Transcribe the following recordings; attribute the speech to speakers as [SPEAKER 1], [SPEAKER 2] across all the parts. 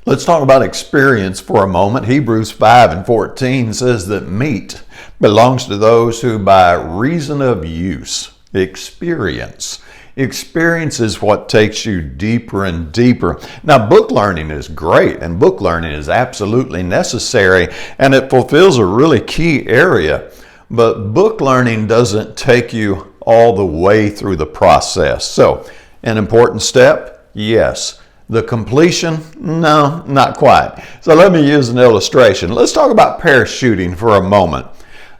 [SPEAKER 1] Let's talk about experience for a moment. Hebrews 5:14 says that meat belongs to those who by reason of use experience. Experience is what takes you deeper and deeper. Now, book learning is great, and book learning is absolutely necessary, and it fulfills a really key area. But book learning doesn't take you all the way through the process. So, an important step? Yes. The completion? No, not quite. So let me use an illustration. Let's talk about parachuting for a moment.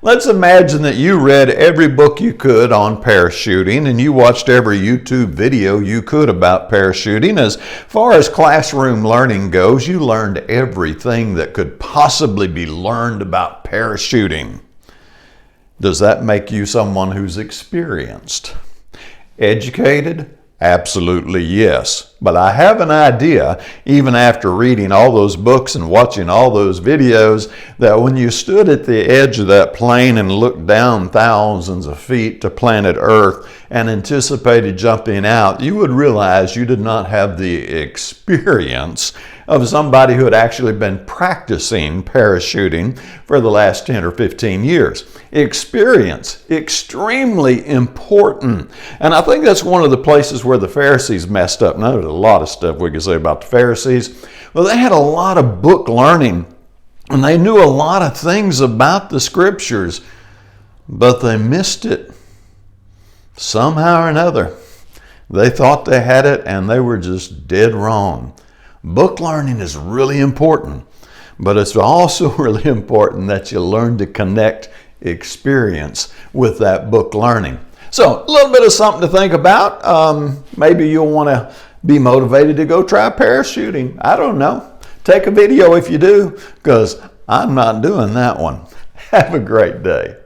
[SPEAKER 1] Let's imagine that you read every book you could on parachuting and you watched every YouTube video you could about parachuting. As far as classroom learning goes, you learned everything that could possibly be learned about parachuting. Does that make you someone who's experienced? Educated? Absolutely yes. But I have an idea, even after reading all those books and watching all those videos, that when you stood at the edge of that plane and looked down thousands of feet to planet Earth and anticipated jumping out, you would realize you did not have the experience of somebody who had actually been practicing parachuting for the last 10 or 15 years. Experience, extremely important. And I think that's one of the places where the Pharisees messed up. Now, there's a lot of stuff we could say about the Pharisees. Well, they had a lot of book learning, and they knew a lot of things about the scriptures, but they missed it somehow or another. They thought they had it, and they were just dead wrong. Book learning is really important, but it's also really important that you learn to connect experience with that book learning. So a little bit of something to think about. Maybe you'll want to be motivated to go try parachuting. I don't know. Take a video if you do, because I'm not doing that one. Have a great day.